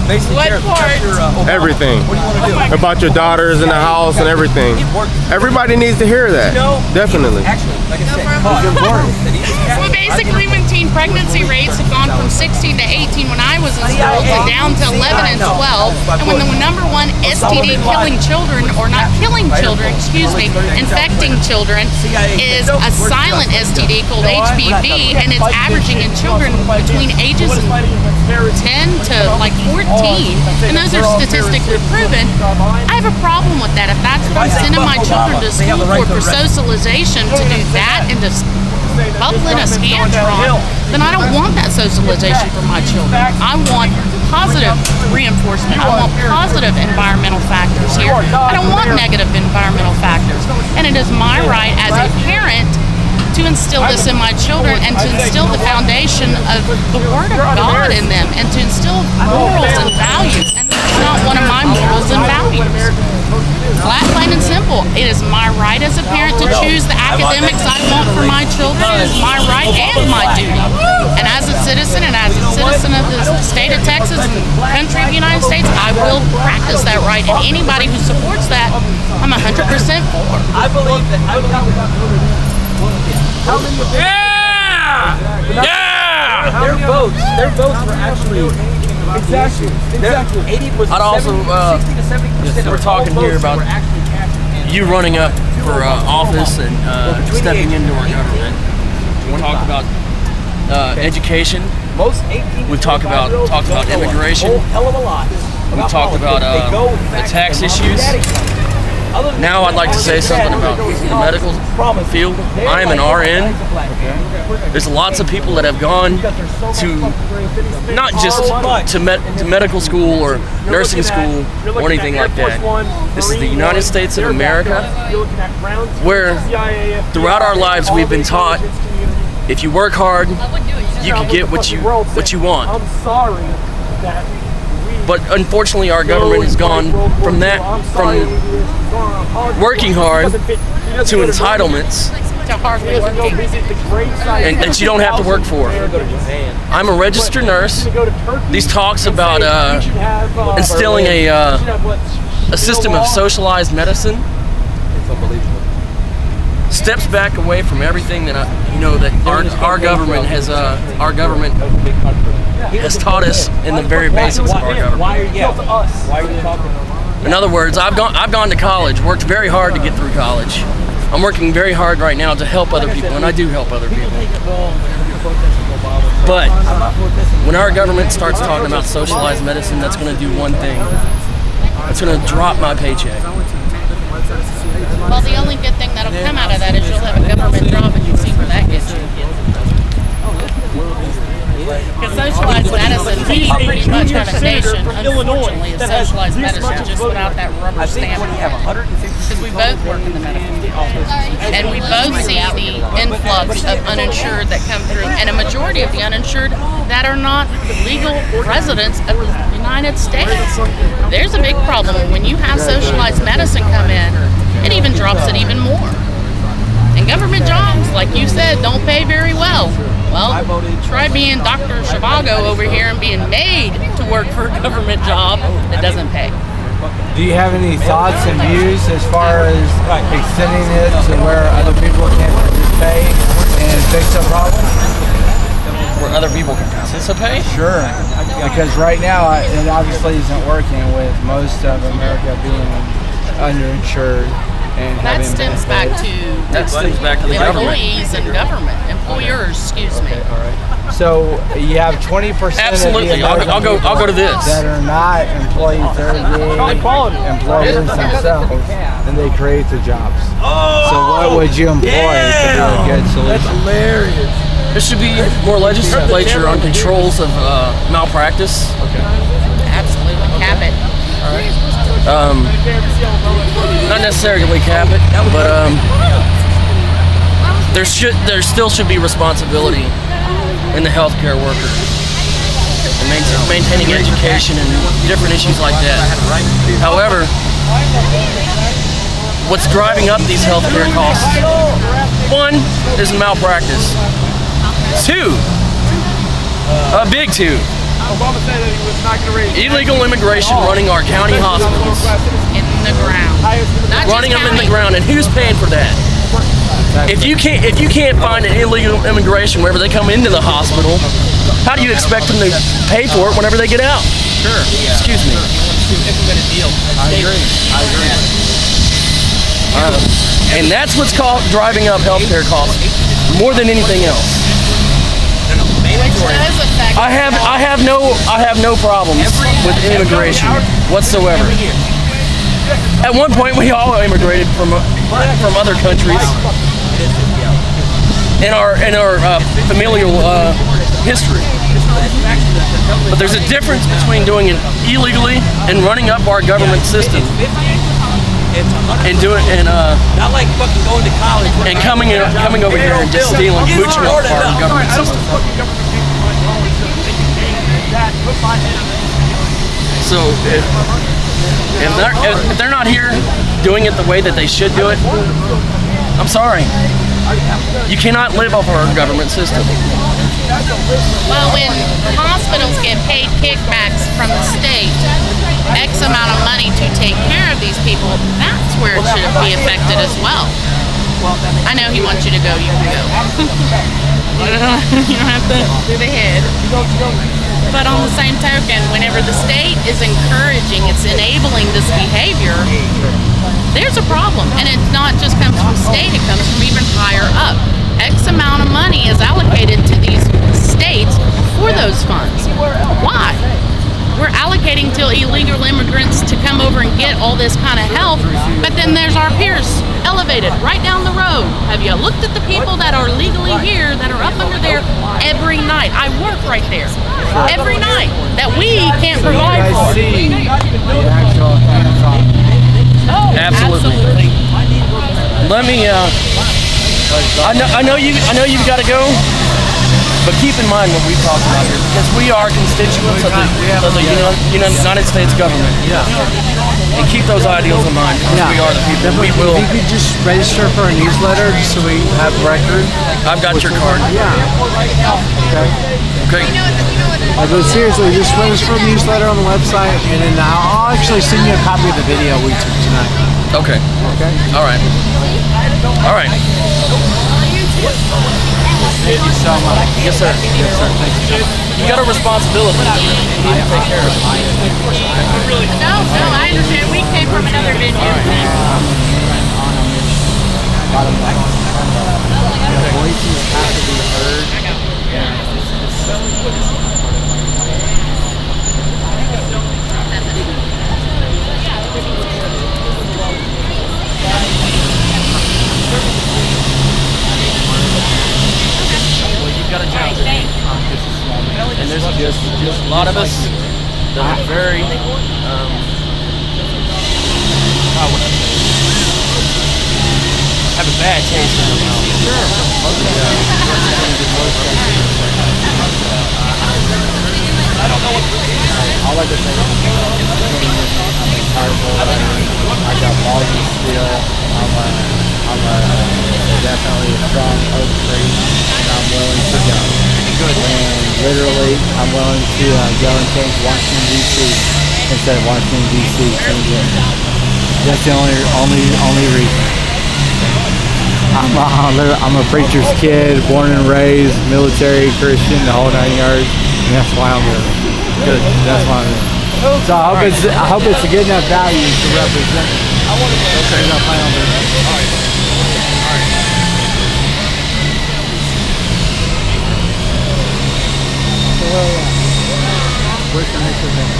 basically everything. What do you want to do? About your daughters in the house and everything. Everybody needs to hear that. Definitely. Actually, like I said, it's important. Well, basically, when teen pregnancy rates have gone from 16 to 18 when I was in school to down to 11 and 12, and when the number one STD killing children, or not killing children, excuse me, infecting children, is a silent STD called HPV, and it's averaging in children between ages 10 to like 14, and those are statistically proven. I have a problem with that. If that's what I'm sending my children to school for socialization, to do that and to bubbling a scantron, then I don't want that socialization for my children. I want positive reinforcement. I want positive environmental factors here. I don't want negative environmental factors. And it is my right as a parent to instill this in my children and to instill the foundation of the Word of God in them and to instill morals and values. And that's not one of my morals and values. Flat, plain, and simple. It is my right as a parent to choose the academics I want for my children. It is my right and my duty. And as a citizen of the state of Texas and country of the United States, I will practice that right. And anybody who supports that, I'm 100% for. I believe that. Yeah! Yeah! Their votes were actually exactly. 80%. I'd also, we're talking here about you running up for office and stepping into our government. We talked about education. We've talked about immigration. We've talked about the tax issues. Now I'd like to say something about the medical field. I am an RN. There's lots of people that have gone to not just to medical school or nursing school or anything like that. This is the United States of America, where throughout our lives we've been taught if you work hard, you can get what you want. But unfortunately, our government has gone from working hard to entitlements, and that you don't have to work for. I'm a registered nurse. These talks about instilling a system of socialized medicine steps back away from everything that our government has taught us in the very basics of our government. In other words, I've gone to college, worked very hard to get through college. I'm working very hard right now to help other people, and I do help other people. But when our government starts talking about socialized medicine, that's going to do one thing. It's going to drop my paycheck. Well, the only good thing that'll come out of that is you'll have a government job and you'll see where that gets you. Because socialized medicine, we pretty much have a nation, unfortunately, of socialized medicine just without that rubber stamp. Because we both work in the medical field. And we both see the influx of uninsured that come through, and a majority of the uninsured that are not legal residents of the United States. There's a big problem. When you have socialized medicine come in, it even drops it even more. And government jobs, like you said, don't pay very well. Well, try being Dr. Zhivago over here and being made to work for a government job that doesn't pay. Do you have any thoughts and views as far as extending it to where other people can participate and fix the problem? Where other people can participate? Sure. Because right now it obviously isn't working with most of America being underinsured. That stems back to the employees and government employers. Excuse me. All right. So you have 20% Absolutely. of the I'll go to this. that are not employees. They're the employers themselves, and they create the jobs. So what would you employ to do a good solution? That's hilarious. There should be more legislature on controls of malpractice. Okay. Absolutely. Cap it. All right. Not necessarily cap it, but there still should be responsibility in the healthcare worker and maintaining education and different issues like that. However, what's driving up these healthcare costs? One is malpractice. Two, a big two, Obama said that he was not going to raise illegal immigration running our county hospitals, In the ground. Not just running them in the county. ground, and who's paying for that? If you can't find an illegal immigration whenever they come into the hospital, how do you expect them to pay for it whenever they get out? Sure. Excuse me. Implement a deal. I agree. And that's what's driving up healthcare costs more than anything else. Which does affect. I have no problems with immigration whatsoever. At one point, we all immigrated from other countries in our familial history. But there's a difference between doing it illegally and running up our government system and Not like fucking going to college. and coming over here and just stealing, mooching up our government system. So if they're not here doing it the way that they should do it, I'm sorry. You cannot live off our government system. Well, when hospitals get paid kickbacks from the state, X amount of money to take care of these people, that's where it should be affected as well. I know he wants you to go, you can go. You don't have to do the head. But on the same token, whenever the state is encouraging, it's enabling this behavior, there's a problem. And it not just comes from state, it comes from even higher up. X amount of money is allocated to these states for those funds. Why? We're allocating to illegal immigrants to come over and get all this kind of help, but then there's our peers elevated right down the road. Have you looked at the people that are legally here that are up under there every night? I work right there every night that we can't provide for. See the actual hands-on. Oh, Absolutely. Let me. I know you've got to go, but keep in mind what we've talked about here, because we are constituents of the United States government. Yeah. And keep those ideals in mind, because we are the people. We will. If you could just register for a newsletter just so we have record. I've got your card. Yeah. Okay. Okay. But seriously, just register for a newsletter on the website, and then I'll actually send you a copy of the video we took tonight. Okay. Okay. All right. All right. Thank you so much. Yes, sir. Yes, sir. Thank you. You got a responsibility. You need to take care of it. No, I understand. We came from another venue. Voices have to be heard. Well, you've got a job to do. And there's just a lot of us that are very, have a bad taste in their mouth. All I can say is I got volume still. I'm definitely a strong oak tree, and I'm willing to go. And literally, I'm willing to go and change Washington D.C. instead of Washington D.C. That's the only reason. I'm a preacher's kid, born and raised, military, Christian, the whole 9 yards, and that's why I'm here. That's why I'm here. So I hope it's a good enough value to represent. Okay. I plan on doing that. All right. So where's the next event?